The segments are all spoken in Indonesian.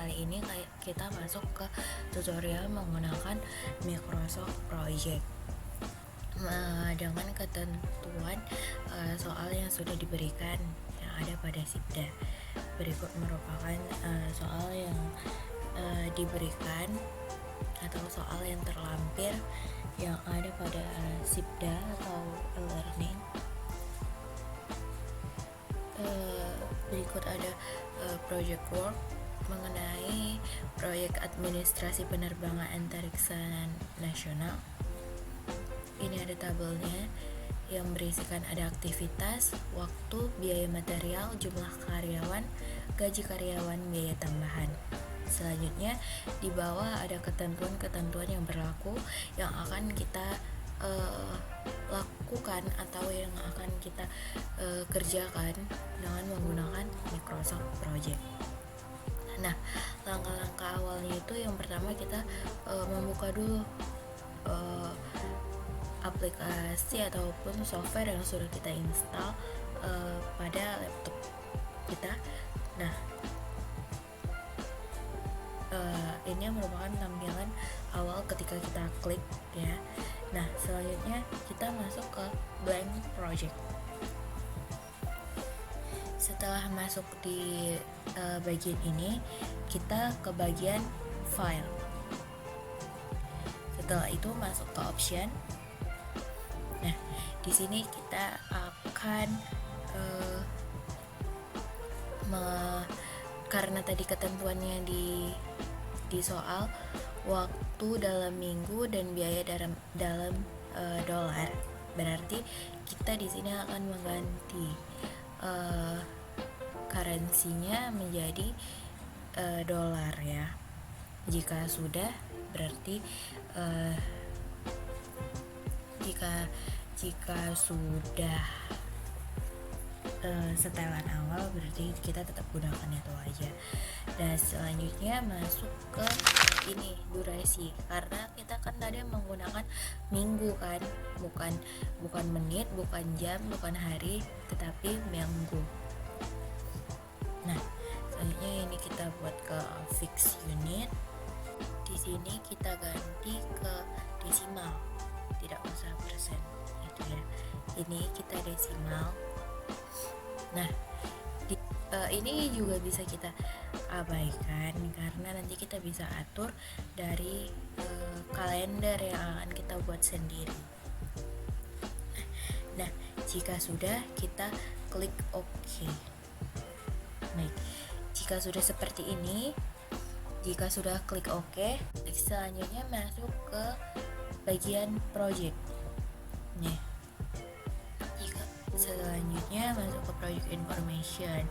kali ini kita masuk ke tutorial menggunakan Microsoft Project dengan ketentuan soal yang sudah diberikan yang ada pada SIPDA. Berikut merupakan soal yang diberikan atau soal yang terlampir yang ada pada SIPDA atau e-learning. Berikut ada project work mengenai proyek administrasi penerbangan antariksa nasional. Ini ada tabelnya yang berisikan ada aktivitas, waktu, biaya material, jumlah karyawan, gaji karyawan, biaya tambahan. Selanjutnya di bawah ada ketentuan-ketentuan yang berlaku yang akan kita lakukan atau yang akan kita kerjakan dengan menggunakan Microsoft Project. Nah, langkah-langkah awalnya itu yang pertama kita membuka dulu aplikasi ataupun software yang sudah kita install pada laptop kita. Nah, ini merupakan tampilan awal ketika kita klik ya. Nah, selanjutnya kita masuk ke blank project. Setelah masuk di bagian ini, kita ke bagian file. Setelah itu masuk ke option. Nah, di sini kita akan karena tadi ketentuannya di soal waktu dalam minggu dan biaya dalam dolar, berarti kita di sini akan mengganti currency-nya menjadi dolar ya. Jika sudah berarti jika sudah setelan awal berarti kita tetap gunakan itu aja. Dan selanjutnya masuk ke ini durasi, karena kita kan tadi menggunakan minggu kan, bukan menit, bukan jam, bukan hari, tetapi minggu. Nah, selanjutnya ini kita buat ke fix unit. Di sini kita ganti ke desimal, tidak usah persen itu ya. Ini kita desimal. Nah, ini juga bisa kita abaikan karena nanti kita bisa atur dari kalender yang akan kita buat sendiri. Nah, jika sudah kita klik OK. Baik, jika sudah seperti ini, jika sudah klik OK, selanjutnya masuk ke bagian project. Nih, selanjutnya masuk ke project information.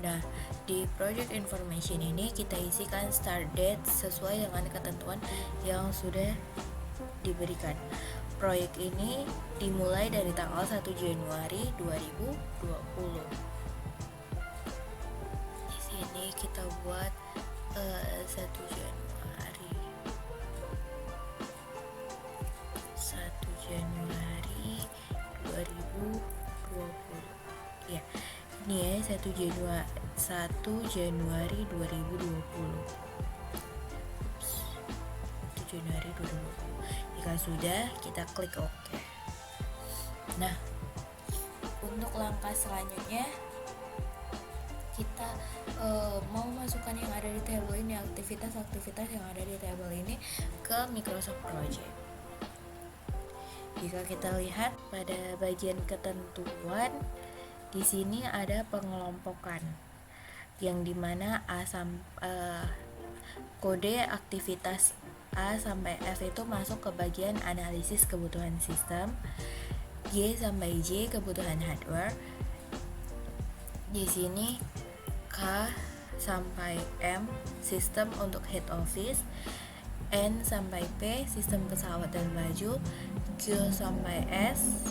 Nah, di project information ini kita isikan start date sesuai dengan ketentuan yang sudah diberikan. Proyek ini dimulai dari tanggal 1 Januari 2020. Di sini kita buat 1 Januari 2020 ya. Ini ya 1 Januari 2020. 1 Januari 2020. Jika sudah, kita klik OK. Nah, untuk langkah selanjutnya kita mau masukkan yang ada di tabel ini, aktivitas-aktivitas yang ada di tabel ini ke Microsoft Project. Jika kita lihat pada bagian ketentuan, di sini ada pengelompokan yang dimana kode aktivitas A sampai F itu masuk ke bagian analisis kebutuhan sistem, G sampai J kebutuhan hardware. Di sini K sampai M sistem untuk head office, N sampai P sistem pesawat dan baju, Q sampai S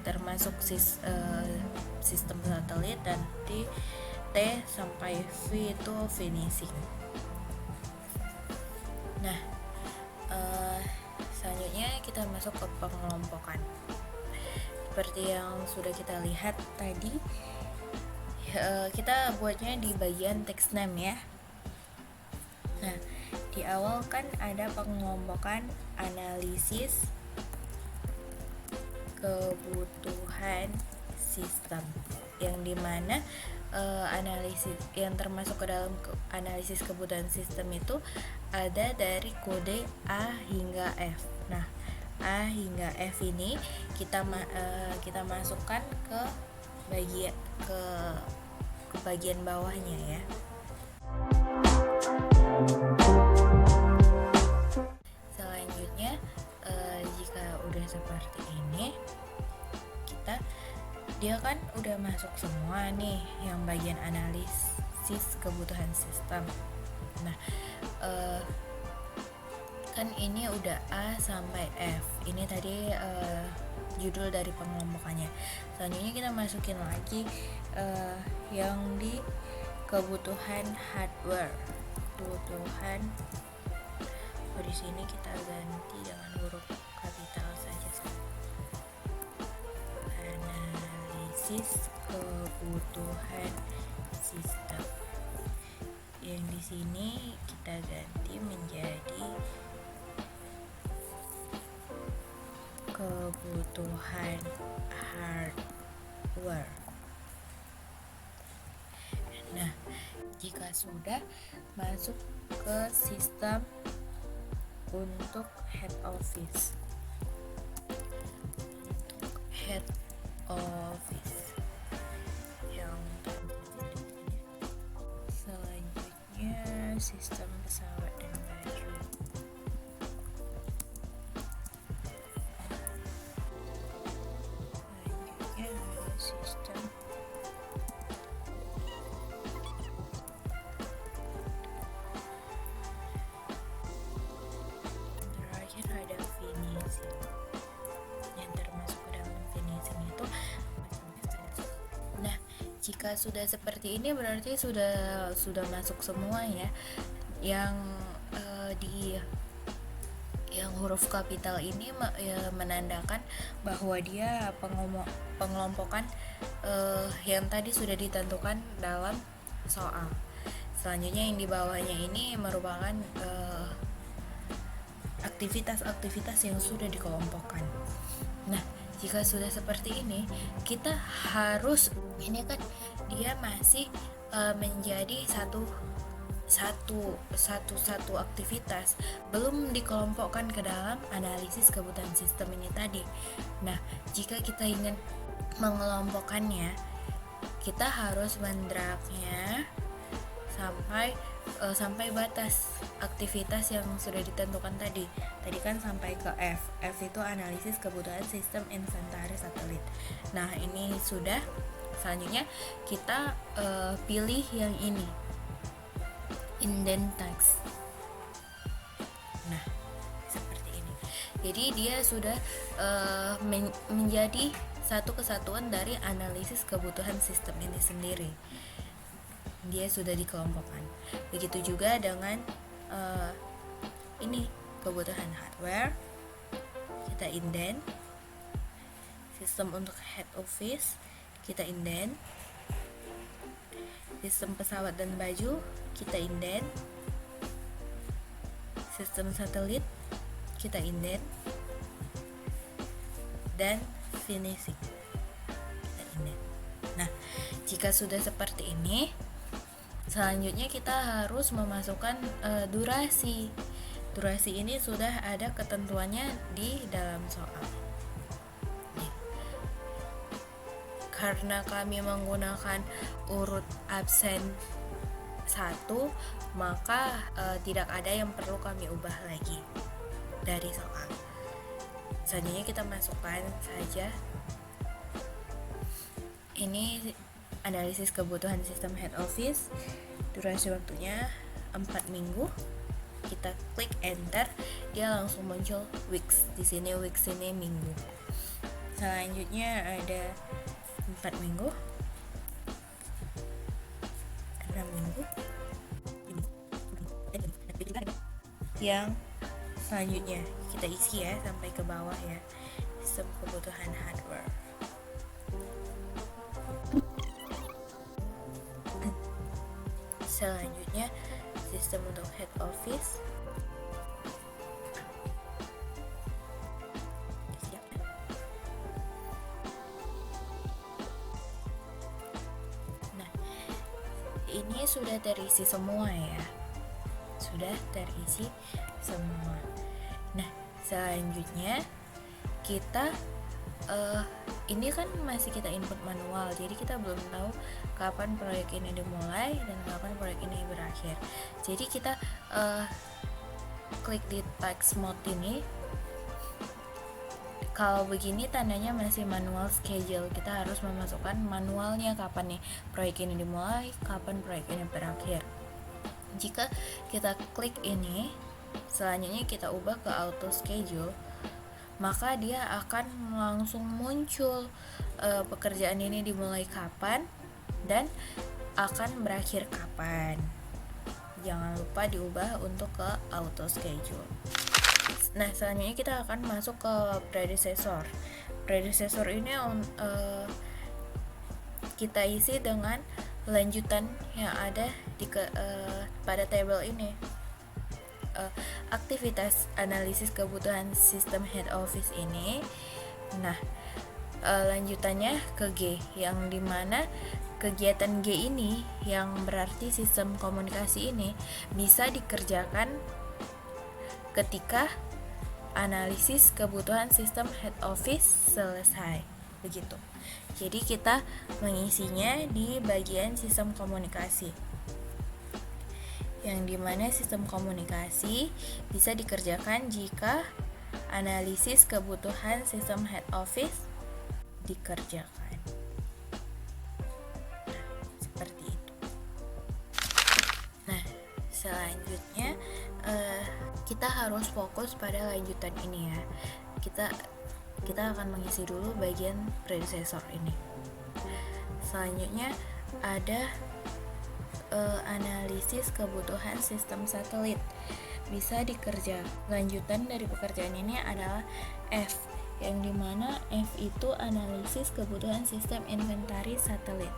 termasuk sistem satelit, dan T sampai V itu finishing. Nah, selanjutnya kita masuk ke pengelompokan. Seperti yang sudah kita lihat tadi, kita buatnya di bagian text name ya. Nah, di awal kan ada pengelompokan analisis kebutuhan sistem, yang dimana analisis yang termasuk ke dalam analisis kebutuhan sistem itu ada dari kode A hingga F. Nah, A hingga F ini kita masukkan ke bagian bagian bawahnya ya. Selanjutnya jika udah seperti ini, dia kan udah masuk semua nih yang bagian analisis kebutuhan sistem. Nah, kan ini udah A sampai F. Ini tadi judul dari pengelompokannya. Selanjutnya kita masukin lagi yang di kebutuhan hardware. Kebutuhan. Di sini kita ganti dengan huruf kapital saja. Analisis kebutuhan sistem. Yang di sini kita ganti menjadi kebutuhan hardware. Nah, jika sudah masuk ke sistem untuk head office, yang selanjutnya sistem pesawat dan baju. Selanjutnya sistem terakhir ada finishing. Yang termasuk ke dalam finishing itu, nah, jika sudah seperti ini berarti sudah masuk semua ya. Yang yang huruf kapital ini menandakan bahwa dia pengelompokan yang tadi sudah ditentukan dalam soal. Selanjutnya yang di bawahnya ini merupakan aktivitas-aktivitas yang sudah dikelompokkan. Nah, jika sudah seperti ini, kita harus, ini kan dia masih menjadi satu aktivitas, belum dikelompokkan ke dalam analisis kebutuhan sistem ini tadi. Nah, jika kita ingin mengelompokkannya, kita harus mendragnya sampai batas aktivitas yang sudah ditentukan tadi. Tadi kan sampai ke F. F itu analisis kebutuhan sistem inventaris satelit. Nah, ini sudah. Selanjutnya kita pilih yang ini, indent text. Nah, seperti ini. Jadi dia sudah menjadi satu kesatuan dari analisis kebutuhan sistem ini sendiri. Dia sudah dikelompokkan. Begitu juga dengan ini kebutuhan hardware, kita indent. Sistem untuk head office kita indent. Sistem pesawat dan baju kita indent. Sistem satelit kita indent. Dan finishing kita indent. Nah, jika sudah seperti ini, selanjutnya kita harus memasukkan durasi. Durasi ini sudah ada ketentuannya di dalam soal. Karena kami menggunakan urut absen 1, maka tidak ada yang perlu kami ubah lagi dari soal. Selanjutnya kita masukkan saja. Ini analisis kebutuhan sistem head office. Durasi waktunya 4 minggu. Kita klik enter, dia langsung muncul weeks. Di sini weeks ini minggu. Selanjutnya ada 4 minggu, 6 minggu. Yang selanjutnya kita isi ya sampai ke bawah ya, sistem kebutuhan hardware. Selanjutnya sistem untuk head office. Siap ya? Nah, ini sudah terisi semua ya, sudah terisi semua. Nah, selanjutnya kita ini kan masih kita input manual, jadi kita belum tahu kapan proyek ini dimulai dan kapan proyek ini berakhir. Jadi kita klik di text mode ini. Kalau begini tandanya masih manual schedule, kita harus memasukkan manualnya kapan nih proyek ini dimulai, kapan proyek ini berakhir. Jika kita klik ini, selanjutnya kita ubah ke auto schedule, maka dia akan langsung muncul pekerjaan ini dimulai kapan dan akan berakhir kapan. Jangan lupa diubah untuk ke auto schedule. Nah, selanjutnya kita akan masuk ke predecessor. Predecessor ini kita isi dengan lanjutan yang ada pada tabel ini. Aktivitas analisis kebutuhan sistem head office ini. Nah, lanjutannya ke G, yang dimana kegiatan G ini yang berarti sistem komunikasi ini bisa dikerjakan ketika analisis kebutuhan sistem head office selesai, begitu. Jadi kita mengisinya di bagian sistem komunikasi, yang dimana sistem komunikasi bisa dikerjakan jika analisis kebutuhan sistem head office dikerjakan. Nah, seperti itu. Nah, selanjutnya kita harus fokus pada lanjutan ini ya. Kita akan mengisi dulu bagian predecessor ini. Selanjutnya ada analisis kebutuhan sistem satelit bisa dikerja. Lanjutan dari pekerjaan ini adalah F, yang dimana F itu analisis kebutuhan sistem inventaris satelit.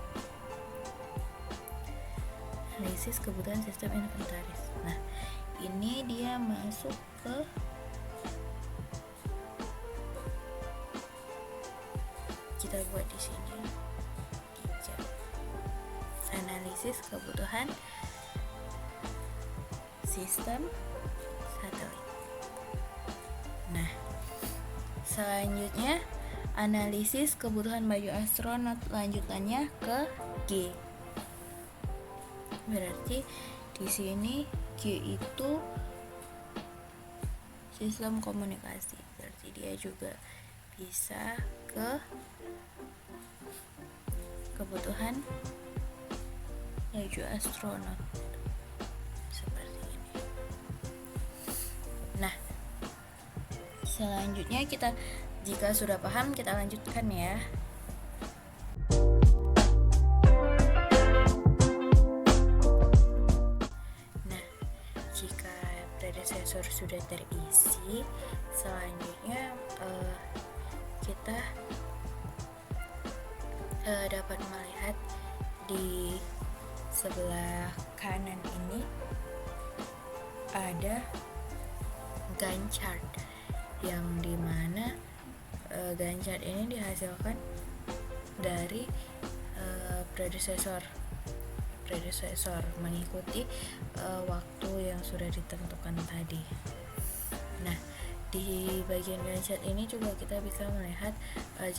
Analisis kebutuhan sistem inventaris. Nah, ini dia masuk ke kita buat di sini. Analisis kebutuhan sistem satelit. Nah, selanjutnya analisis kebutuhan baju astronot, lanjutannya ke G. Berarti di sini G itu sistem komunikasi. Berarti dia juga bisa ke kebutuhan baju astronot seperti ini. Nah, selanjutnya jika sudah paham, kita lanjutkan ya. Nah, jika predecessor sudah terisi, selanjutnya kita dapat melihat di sebelah kanan ini ada Gantt chart, yang dimana Gantt chart ini dihasilkan dari predecessor mengikuti waktu yang sudah ditentukan tadi. Nah, di bagian Gantt chart ini juga kita bisa melihat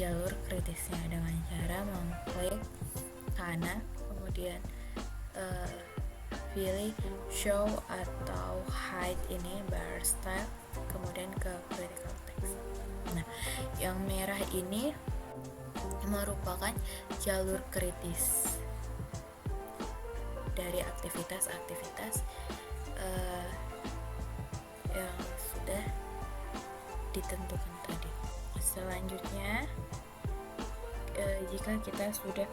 jalur kritisnya dengan cara mengklik kanan, kemudian pilih show atau hide ini bar style, kemudian ke critical text. Nah, yang merah ini merupakan jalur kritis dari aktivitas-aktivitas yang sudah ditentukan tadi. Selanjutnya, jika kita sudah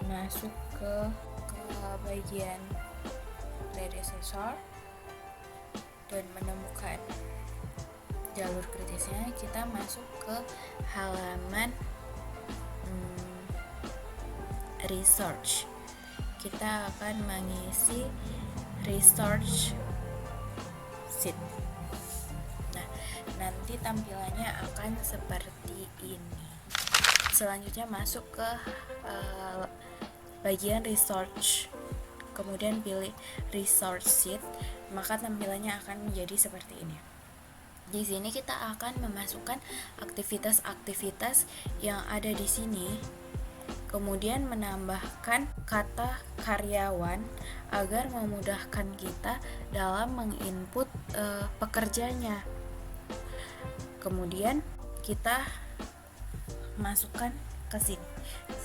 masuk ke bagian predecessor dan menemukan jalur kritisnya, kita masuk ke halaman research. Kita akan mengisi research sheet. Nah, nanti tampilannya akan seperti ini. Selanjutnya masuk ke bagian research, kemudian pilih research sheet, maka tampilannya akan menjadi seperti ini. Di sini kita akan memasukkan aktivitas-aktivitas yang ada di sini, kemudian menambahkan kata karyawan agar memudahkan kita dalam menginput pekerjanya. Kemudian kita masukkan ke sini.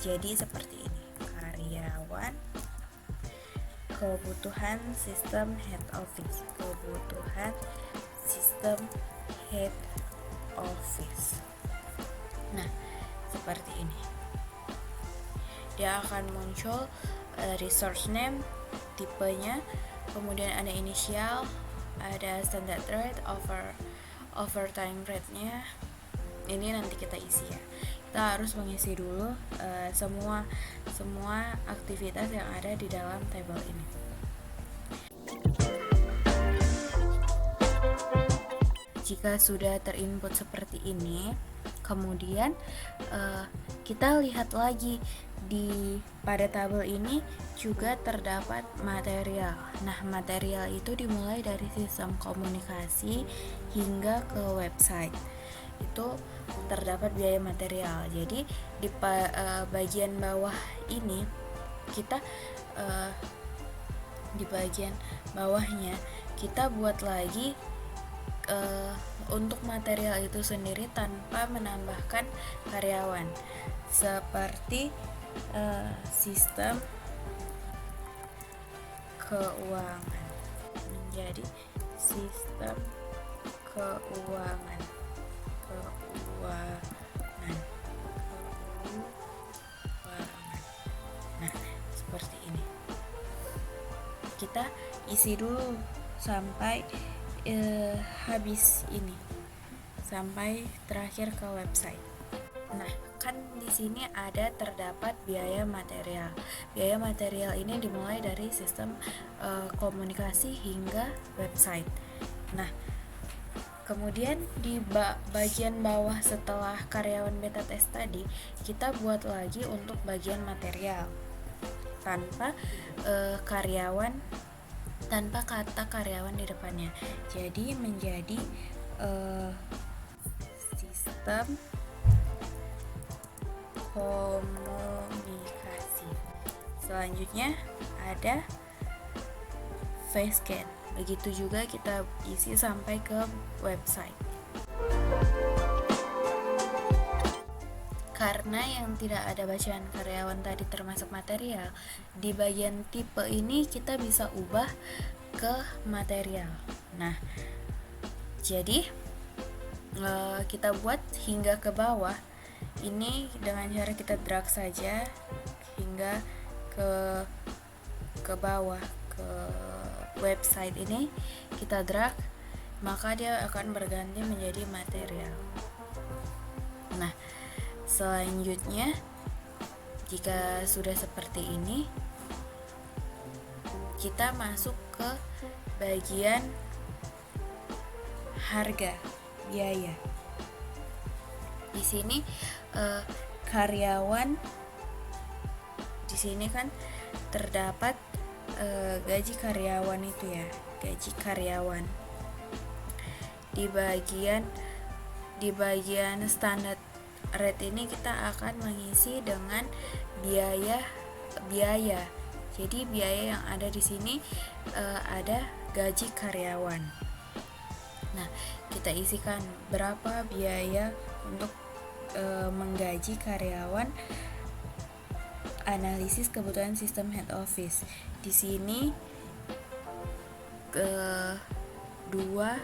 Jadi seperti ini. Karyawan, kebutuhan sistem head office, kebutuhan sistem head office. Nah, seperti ini. Dia akan muncul resource name, tipenya, kemudian ada inisial, ada standard rate, overtime rate-nya. Ini nanti kita isi ya. Kita harus mengisi dulu semua aktivitas yang ada di dalam tabel ini. Jika sudah terinput seperti ini, kemudian kita lihat lagi pada tabel ini juga terdapat material. Nah, material itu dimulai dari sistem komunikasi hingga ke website. Itu terdapat biaya material. Jadi di bagian bawah ini kita di bagian bawahnya kita buat lagi untuk material itu sendiri tanpa menambahkan karyawan, seperti sistem keuangan. Menjadi sistem keuangan. Nah, seperti ini. Kita isi dulu sampai habis ini, sampai terakhir ke website. Nah, kan di sini terdapat biaya material. Biaya material ini dimulai dari sistem komunikasi hingga website. Nah, kemudian di bagian bawah setelah karyawan beta test tadi, kita buat lagi untuk bagian material tanpa kata karyawan di depannya. Jadi menjadi sistem komunikasi. Selanjutnya ada facescan. Begitu juga kita isi sampai ke website. Karena yang tidak ada bacaan karyawan tadi termasuk material, di bagian tipe ini kita bisa ubah ke material. Nah, jadi kita buat hingga ke bawah. Ini dengan cara kita drag saja hingga ke bawah, ke website ini kita drag, maka dia akan berganti menjadi material. Nah, selanjutnya jika sudah seperti ini, kita masuk ke bagian harga biaya. Di sini karyawan, di sini kan terdapat gaji karyawan itu ya, gaji karyawan. Di bagian standar rate ini kita akan mengisi dengan biaya. Jadi biaya yang ada di sini ada gaji karyawan. Nah, kita isikan berapa biaya untuk menggaji karyawan. Analisis kebutuhan sistem head office. Di sini ke 2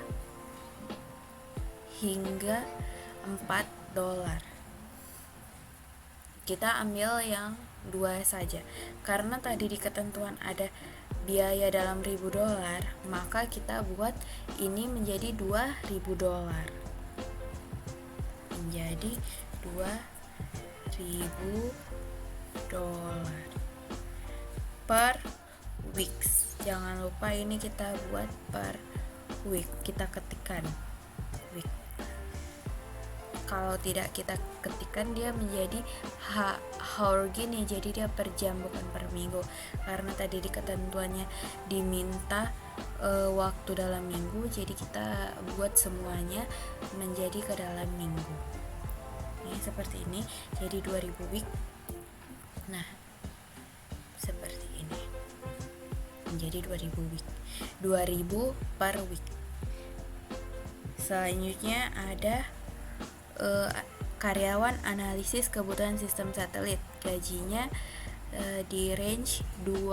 hingga 4 dolar. Kita ambil yang 2 saja. Karena tadi di ketentuan ada biaya dalam $1.000, maka kita buat ini menjadi $2.000. Menjadi $2.000 per weeks. Jangan lupa ini kita buat per week, kita ketikkan week. Kalau tidak kita ketikkan dia menjadi hour gini, jadi dia per jam bukan per minggu, karena tadi di ketentuannya diminta waktu dalam minggu, jadi kita buat semuanya menjadi ke dalam minggu. Ini seperti ini, jadi 2000 week. Nah, seperti ini menjadi 2000 week, 2000 per week. Selanjutnya ada karyawan analisis kebutuhan sistem satelit, gajinya di range $2,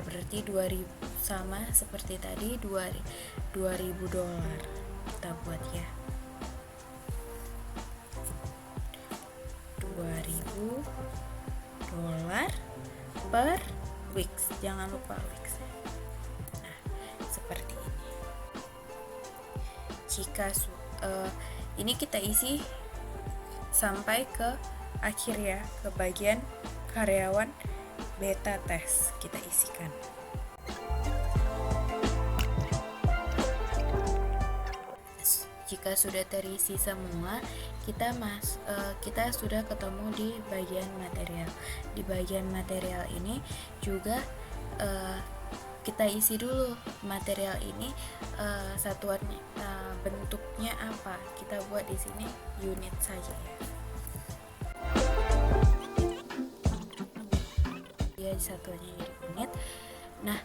berarti 2000, sama seperti tadi $2.000 kita buat ya, $2.000 per weeks, jangan lupa weeks. Nah, seperti ini. Jika ini kita isi sampai ke akhir ya, ke bagian karyawan beta test kita isikan. Jika sudah terisi semua, kita sudah ketemu di bagian material. Di bagian material ini juga kita isi dulu material ini satuannya, bentuknya apa. Kita buat di sini unit saja ya. Dia satuannya jadi unit. Nah,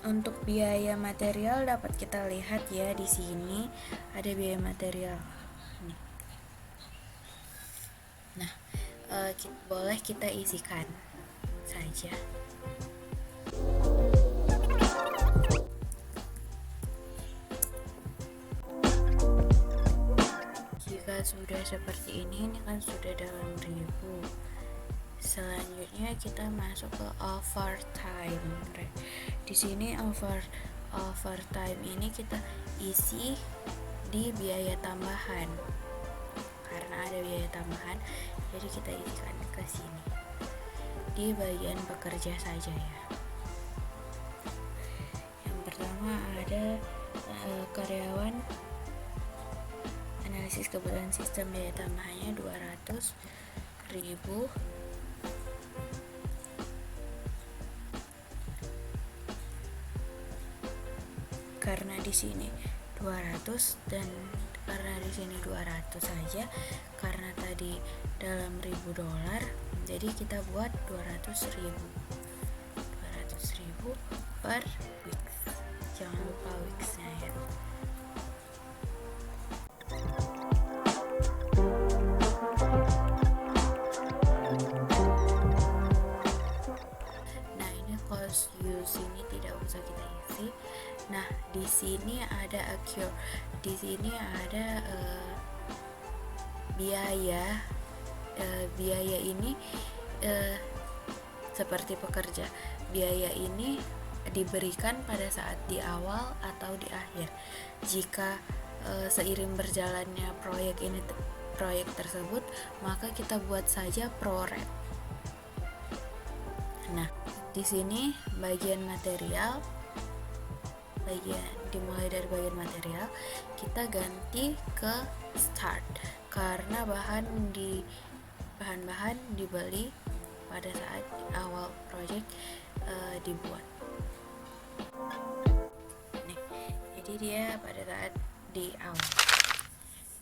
untuk biaya material dapat kita lihat ya, di sini ada biaya material. Nah, boleh kita isikan saja. Jika sudah seperti ini kan sudah dalam ribu. Selanjutnya kita masuk ke overtime. Di sini overtime ini kita isi di biaya tambahan. Karena ada biaya tambahan, jadi kita isikan ke sini. Di bagian bekerja saja ya. Yang pertama ada karyawan analisis kebutuhan sistem, biaya tambahannya 200.000. Karena di sini 200 dan karena di sini 200 saja, karena tadi dalam $1.000, jadi kita buat 200.000 per week. Jangan lupa weeks-nya ya. Nah, ini cost use ini tidak usah kita isi. Nah, di sini ada accrue. Di sini ada biaya. Biaya ini seperti pekerja. Biaya ini diberikan pada saat di awal atau di akhir. Jika seiring berjalannya proyek tersebut, maka kita buat saja prorate. Nah, di sini bagian material, dimulai dari bagian material, kita ganti ke start karena bahan-bahan dibeli pada saat awal project dibuat. Nih, jadi dia pada saat di awal.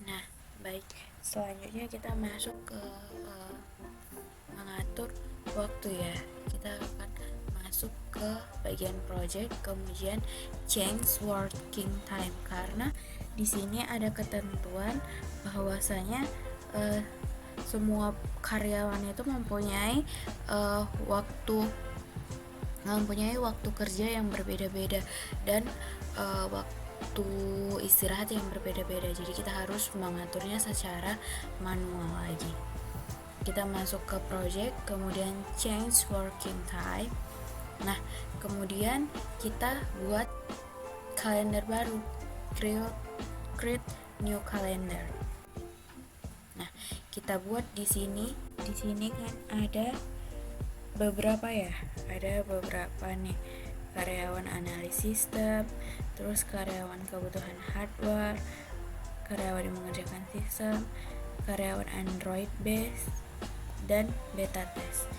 Nah, baik, selanjutnya kita masuk ke mengatur waktu ya. Kita akan masuk ke bagian project, kemudian change working time, karena di sini ada ketentuan bahwasanya semua karyawan itu mempunyai waktu kerja yang berbeda-beda dan waktu istirahat yang berbeda-beda. Jadi kita harus mengaturnya secara manual lagi. Kita masuk ke project, kemudian change working time. Nah, kemudian kita buat kalender baru, create new calendar. Nah, kita buat di sini kan ada beberapa ya, ada beberapa nih, karyawan analis sistem, terus karyawan kebutuhan hardware, karyawan yang mengerjakan sistem, karyawan Android base, dan beta test.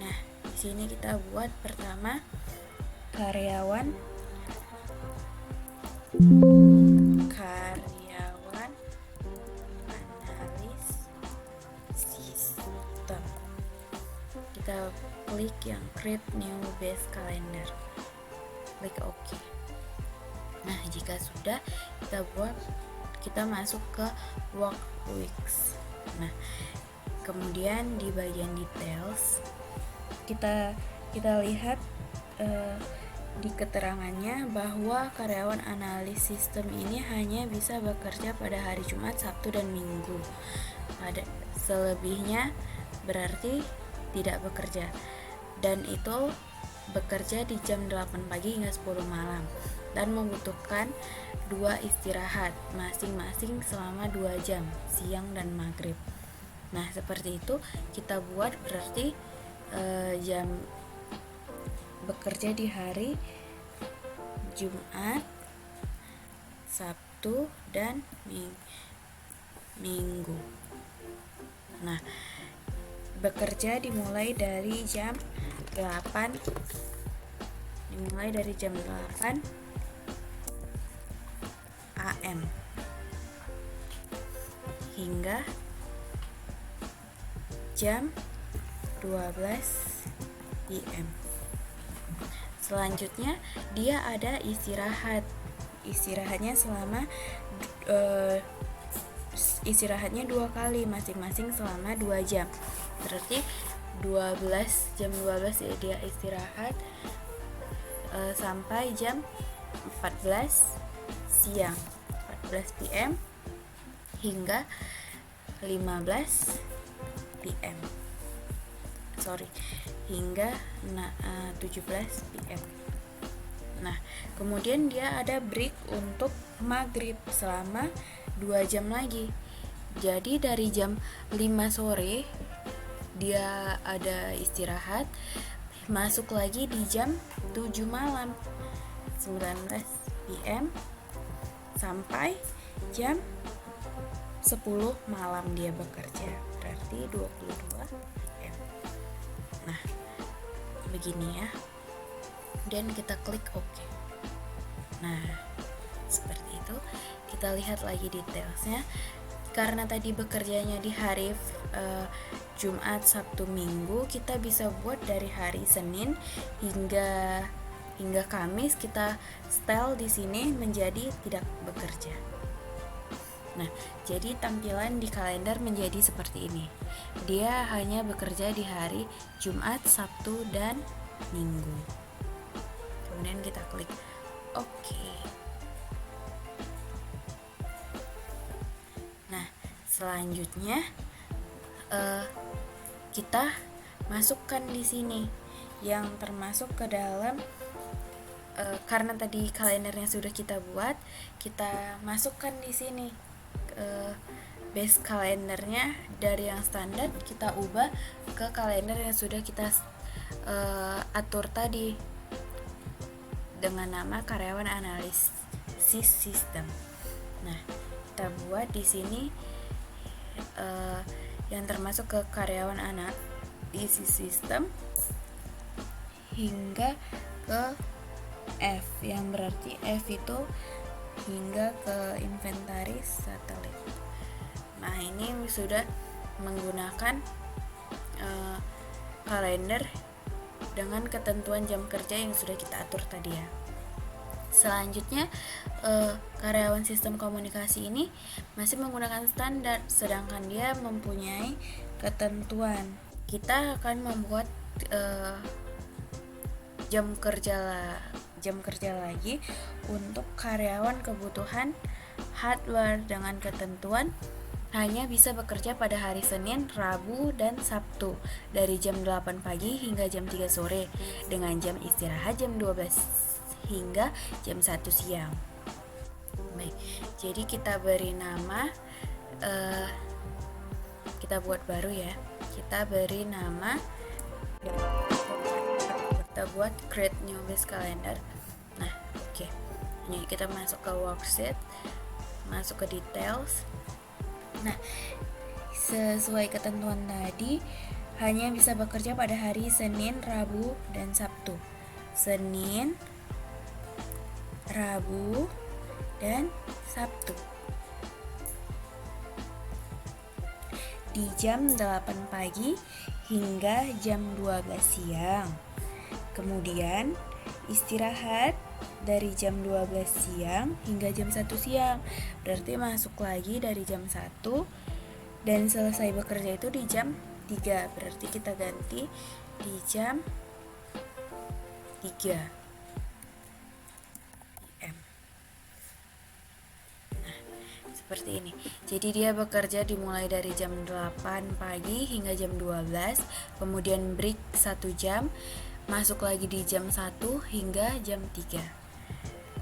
Nah, di sini kita buat pertama karyawan analis sistem. Kita klik yang create new base calendar, klik OK. Nah, jika sudah, kita masuk ke work weeks. Nah, kemudian di bagian details kita lihat di keterangannya bahwa karyawan analis sistem ini hanya bisa bekerja pada hari Jumat, Sabtu, dan Minggu. Selebihnya berarti tidak bekerja, dan itu bekerja di jam 8 pagi hingga 10 malam dan membutuhkan 2 istirahat masing-masing selama 2 jam, siang dan maghrib. Nah, seperti itu kita buat berarti jam bekerja di hari Jumat, Sabtu, dan Minggu. Nah, bekerja dimulai dari jam 8 AM hingga jam 12 PM. Selanjutnya dia ada istirahatnya selama istirahatnya 2 kali masing-masing selama 2 jam. Berarti jam 12 ya dia istirahat sampai jam 14 siang, 14 PM hingga 15 PM. Hingga 17 PM. Nah, kemudian dia ada break untuk maghrib selama 2 jam lagi. Jadi dari jam 5 sore dia ada istirahat, masuk lagi di jam 7 malam, 19 PM sampai jam 10 malam dia bekerja, berarti 22 PM. Nah, begini ya, dan kita klik OK. Nah, seperti itu. Kita lihat lagi detailsnya. Karena tadi bekerjanya di hari Jumat, Sabtu, Minggu, kita bisa buat dari hari Senin hingga Kamis. Kita setel di sini menjadi tidak bekerja. Nah, jadi tampilan di kalender menjadi seperti ini. Dia hanya bekerja di hari Jumat, Sabtu, dan Minggu. Kemudian kita klik OK. Nah, selanjutnya kita masukkan di sini yang termasuk ke dalam karena tadi kalendernya sudah kita buat, kita masukkan di sini base kalendernya dari yang standar kita ubah ke kalender yang sudah kita atur tadi dengan nama karyawan analis sistem. Nah, kita buat di sini yang termasuk ke karyawan analis sistem hingga ke F, yang berarti F itu hingga ke inventaris satelit. Nah, ini sudah menggunakan kalender dengan ketentuan jam kerja yang sudah kita atur tadi ya. Selanjutnya karyawan sistem komunikasi ini masih menggunakan standar, sedangkan dia mempunyai ketentuan. Kita akan membuat jam kerja lagi untuk karyawan kebutuhan hardware dengan ketentuan hanya bisa bekerja pada hari Senin, Rabu, dan Sabtu dari jam 8 pagi hingga jam 3 sore dengan jam istirahat jam 12 hingga jam 1 siang. Baik, jadi kita beri nama kita buat baru ya. Kita beri nama kita buat create new base calendar. Nah, oke. Ini kita masuk ke worksheet, masuk ke details. Nah, sesuai ketentuan tadi hanya bisa bekerja pada hari Senin, Rabu, dan Sabtu. Senin, Rabu, dan Sabtu. Di jam 8 pagi hingga jam 12 siang. Kemudian istirahat dari jam 12 siang hingga jam 1 siang. Berarti masuk lagi dari jam 1 dan selesai bekerja itu di jam 3. Berarti kita ganti di jam 3 PM. Nah, seperti ini. Jadi dia bekerja dimulai dari jam 8 pagi hingga jam 12, kemudian break 1 jam, masuk lagi di jam 1 hingga jam 3.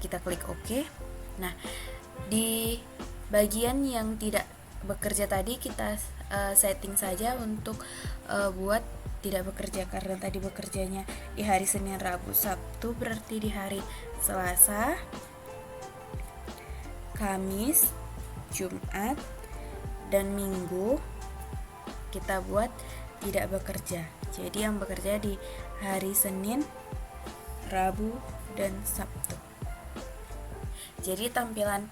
Kita klik OK. Nah, di bagian yang tidak bekerja tadi kita setting saja untuk buat tidak bekerja, karena tadi bekerjanya di hari Senin, Rabu, Sabtu, berarti di hari Selasa, Kamis, Jumat, dan Minggu kita buat tidak bekerja. Jadi yang bekerja di hari Senin, Rabu, dan Sabtu. Jadi tampilan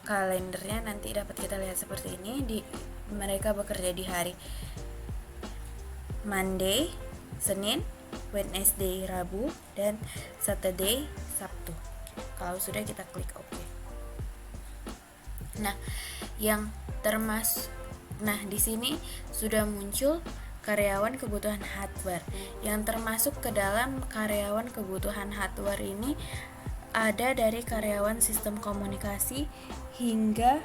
kalendernya nanti dapat kita lihat seperti ini. Mereka bekerja di hari Monday, Senin, Wednesday, Rabu, dan Saturday, Sabtu. Kalau sudah kita klik OK. Nah, di sini sudah muncul karyawan kebutuhan hardware. Yang termasuk ke dalam karyawan kebutuhan hardware ini ada dari karyawan sistem komunikasi hingga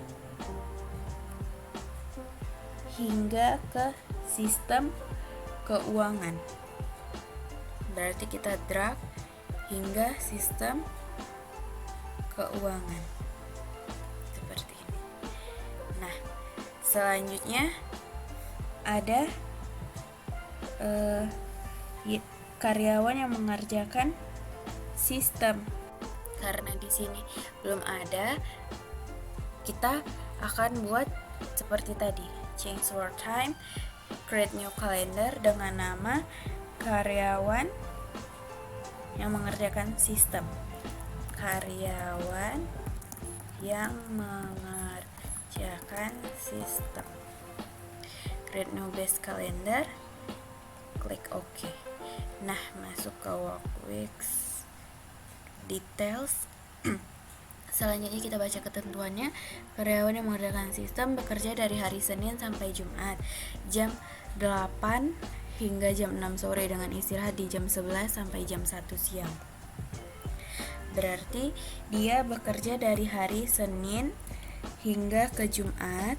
ke sistem keuangan. Berarti kita drag hingga sistem keuangan. Seperti ini. Nah, selanjutnya ada karyawan yang mengerjakan sistem. Karena di sini belum ada, kita akan buat seperti tadi, change work time, create new calendar dengan nama karyawan yang mengerjakan sistem. Karyawan yang mengerjakan sistem. Create new base calendar, klik OK. Nah, masuk ke Workweeks details. Selanjutnya kita baca ketentuannya. Karyawan yang mengerjakan sistem bekerja dari hari Senin sampai Jumat, jam 8 hingga jam 6 sore dengan istirahat di jam 11 sampai jam 1 siang. Berarti dia bekerja dari hari Senin hingga ke Jumat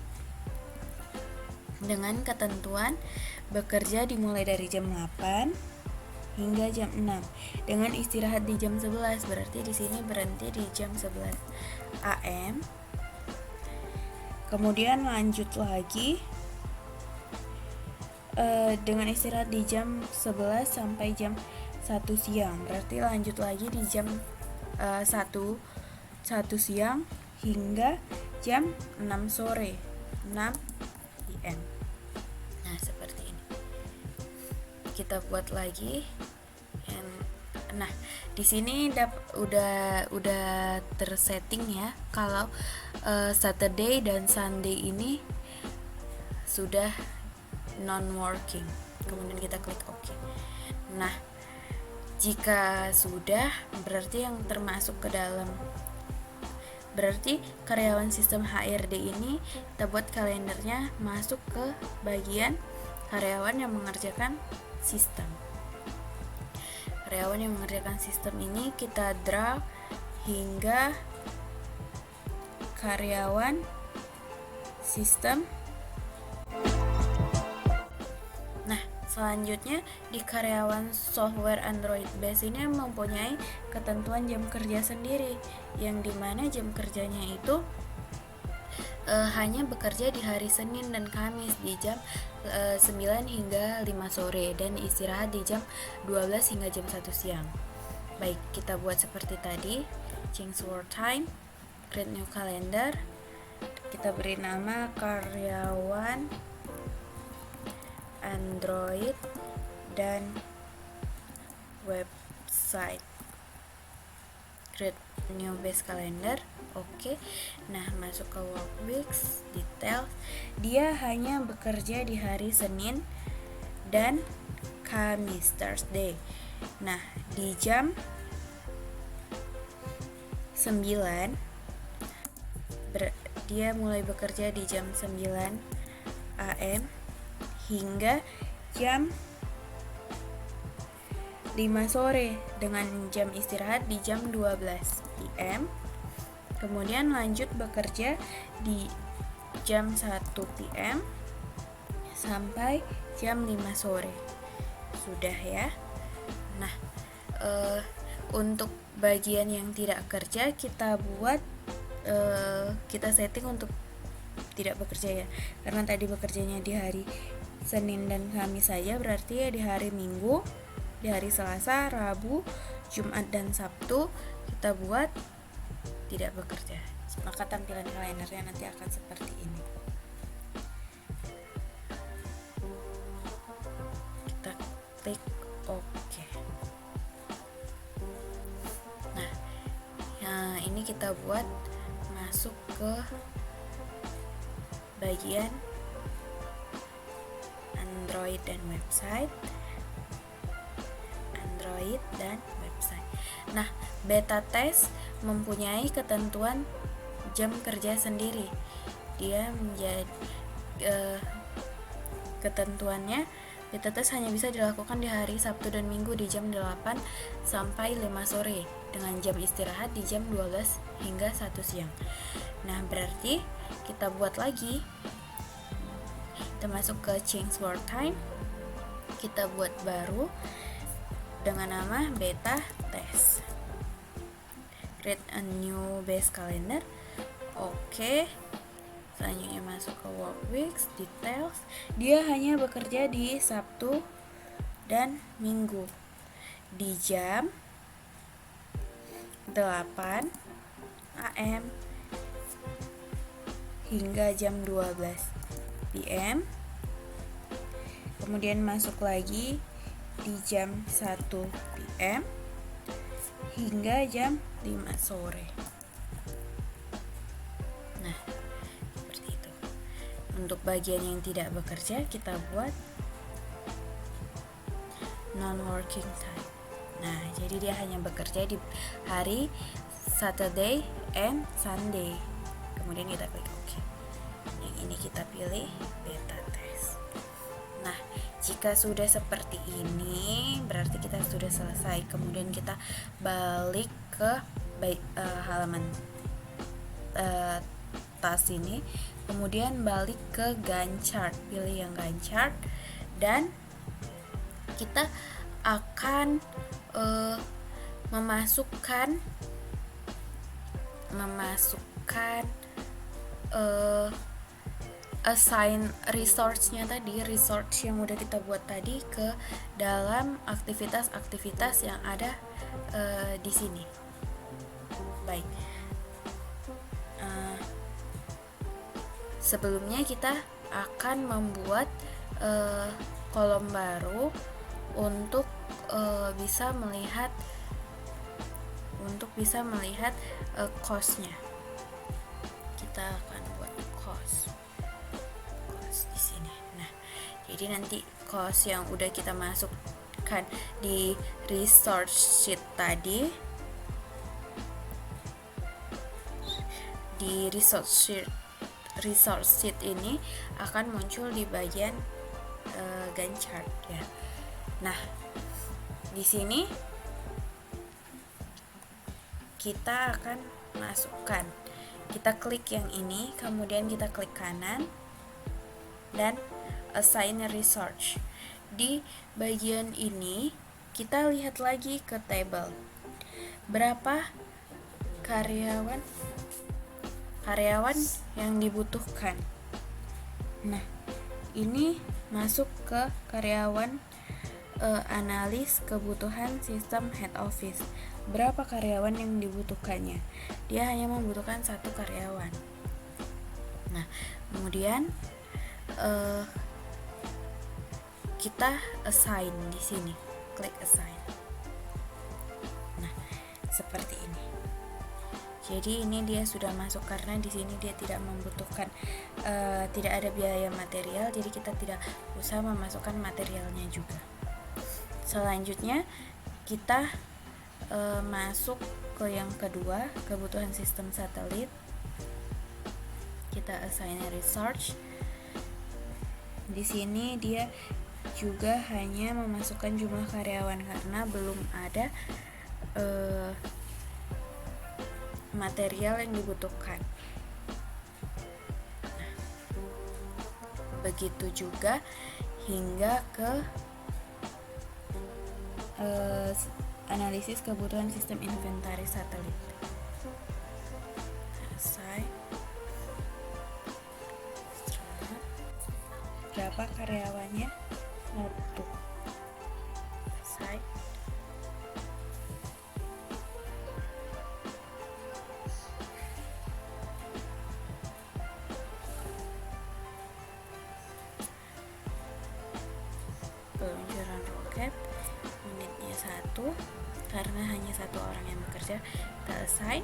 dengan ketentuan bekerja dimulai dari jam 8 hingga jam 6 dengan istirahat di jam 11. Berarti di sini berhenti di jam 11 AM. Kemudian lanjut lagi dengan istirahat di jam 11 sampai jam 1 siang. Berarti lanjut lagi di jam 1 siang hingga jam 6 sore, 6 PM. Nah, seperti ini. Kita buat lagi. Nah, di sini udah tersetting ya kalau Saturday dan Sunday ini sudah non-working. Kemudian kita klik OK. Nah, jika sudah, berarti yang termasuk ke dalam, berarti karyawan sistem HRD ini kita buat kalendernya masuk ke bagian karyawan yang mengerjakan sistem. Karyawan yang mengerjakan sistem ini kita drag hingga karyawan sistem. Nah, selanjutnya di karyawan software Android base ini mempunyai ketentuan jam kerja sendiri, yang dimana jam kerjanya itu hanya bekerja di hari Senin dan Kamis di jam 9 hingga 5 sore dan istirahat di jam 12 hingga jam 1 siang. Baik, kita buat seperti tadi. Change work time, create new calendar. Kita beri nama karyawan Android dan website. Create new base calendar. Oke. Nah, masuk ke work weeks, details. Dia hanya bekerja di hari Senin dan Kamis, Thursday. Nah, di jam 9 dia mulai bekerja di jam 9 AM hingga jam 5 sore dengan jam istirahat di jam 12 PM. Kemudian lanjut bekerja di jam 1 PM sampai jam 5 sore. Sudah ya. Nah, untuk bagian yang tidak kerja kita buat kita setting untuk tidak bekerja ya. Karena tadi bekerjanya di hari Senin dan Kamis saja, berarti ya di hari Minggu, di hari Selasa, Rabu, Jumat dan Sabtu kita buat tidak bekerja. Maka tampilan kalendernya nanti akan seperti ini. Kita klik OK. Nah, ini kita buat masuk ke bagian Android dan website. Android dan website. Nah, beta test mempunyai ketentuan jam kerja sendiri. Dia menjadi ketentuannya, beta test hanya bisa dilakukan di hari Sabtu dan Minggu di jam 8 sampai 5 sore dengan jam istirahat di jam 12 hingga 1 siang. Nah, berarti kita buat lagi. Kita masuk ke change work time. Kita buat baru dengan nama beta test. Create a new base calendar. Oke. Selanjutnya masuk ke work weeks, details. Dia hanya bekerja di Sabtu dan Minggu di jam 8 AM hingga jam 12 PM. Kemudian masuk lagi di jam 1 PM hingga jam 5 sore. Nah, seperti itu. Untuk bagian yang tidak bekerja kita buat non-working time. Nah, jadi dia hanya bekerja di hari Saturday and Sunday. Kemudian kita klik OK. Yang ini kita pilih beta test. Nah, jika sudah seperti ini, berarti kita sudah selesai. Kemudian kita balik ke halaman tas ini. Kemudian balik ke Gantt chart. Pilih yang Gantt chart. Dan kita akan memasukkan assign resource-nya tadi, resource yang udah kita buat tadi ke dalam aktivitas-aktivitas yang ada di sini. Baik. Sebelumnya kita akan membuat kolom baru untuk bisa melihat cost-nya. Kita akan buat cost di sini. Nah, jadi nanti cost yang udah kita masukkan di resource sheet tadi, di resource sheet ini akan muncul di bagian Gantt chart ya. Nah, di sini kita akan masukkan. Kita klik yang ini, kemudian kita klik kanan dan assign resource. Di bagian ini kita lihat lagi ke table. Berapa karyawan karyawan yang dibutuhkan. Nah, ini masuk ke karyawan analis kebutuhan sistem head office. Berapa karyawan yang dibutuhkannya? Dia hanya membutuhkan 1 karyawan. Nah, kemudian kita assign di sini, klik assign. Nah, seperti ini. Jadi ini dia sudah masuk karena di sini dia tidak membutuhkan tidak ada biaya material, jadi kita tidak usah memasukkan materialnya juga. Selanjutnya kita masuk ke yang kedua, kebutuhan sistem satelit. Kita assign research. Di sini dia juga hanya memasukkan jumlah karyawan karena belum ada material yang dibutuhkan. Nah, begitu juga hingga ke analisis kebutuhan sistem inventaris satelit. Selesai. Berapa karyawannya? 1. Selesai. Peluncuran roket, unitnya 1 karena hanya 1 orang yang bekerja. Kita assign.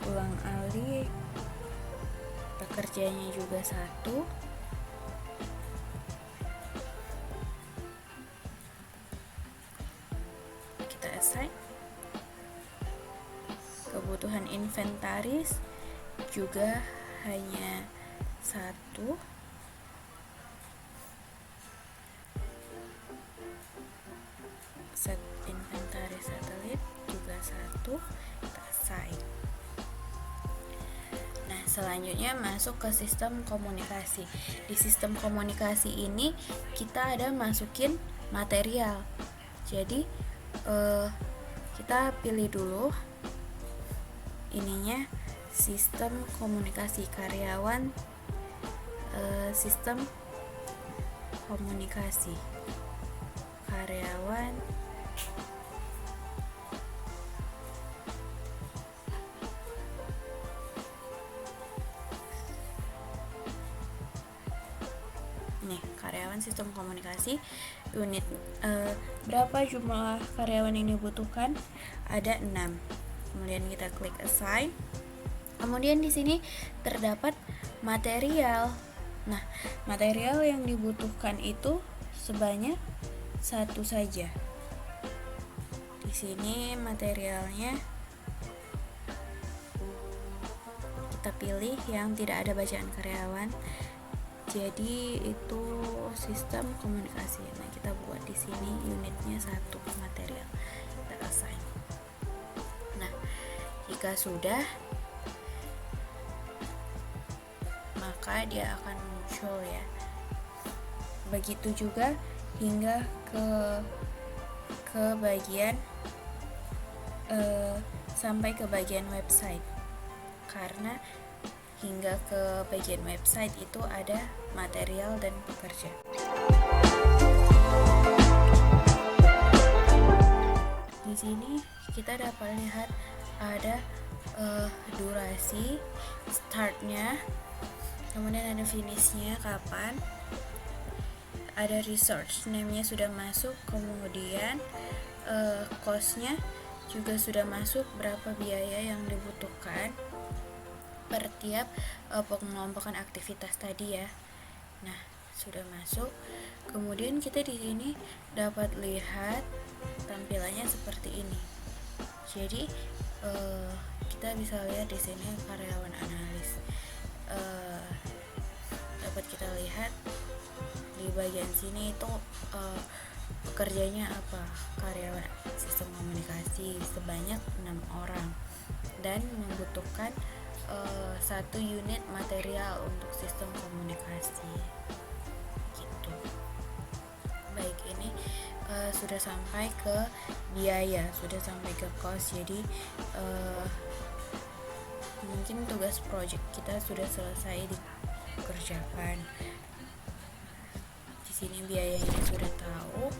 Ulang alik, pekerjanya juga 1. Kita assign. Kebutuhan inventaris juga hanya 1. Set inventaris satelit juga 1. Kita assign. Nah, selanjutnya masuk ke sistem komunikasi. Di sistem komunikasi ini kita ada masukin material. Jadi kita pilih dulu ininya, sistem komunikasi karyawan, sistem komunikasi karyawan nih, karyawan sistem komunikasi unit. Berapa jumlah karyawan yang dibutuhkan? Ada 6. Kemudian kita klik assign. Kemudian di sini terdapat material. Nah, material yang dibutuhkan itu sebanyak 1 saja. Di sini materialnya kita pilih yang tidak ada bacaan karyawan. Jadi itu sistem komunikasi. Nah, kita buat di sini unitnya 1 material. Kita assign. Nah, jika sudah, maka dia akan muncul ya. Begitu juga hingga ke bagian sampai ke bagian website. Karena hingga ke bagian website itu ada material dan pekerja. Di sini kita dapat lihat ada durasi startnya, kemudian ada finishnya kapan, ada research name-nya sudah masuk, kemudian cost-nya juga sudah masuk, berapa biaya yang dibutuhkan per tiap pengelompokan aktivitas tadi ya. Nah, sudah masuk. Kemudian kita di sini dapat lihat tampilannya seperti ini. Jadi kita bisa lihat di sini karyawan analis. Dapat kita lihat di bagian sini itu pekerjanya apa, karyawan sistem komunikasi sebanyak 6 orang dan membutuhkan 1 unit material untuk sistem komunikasi gitu. Baik, ini sudah sampai ke biaya, sudah sampai ke cost. Jadi eh, mungkin tugas project kita sudah selesai dikerjakan. Di sini biayanya sudah tahu,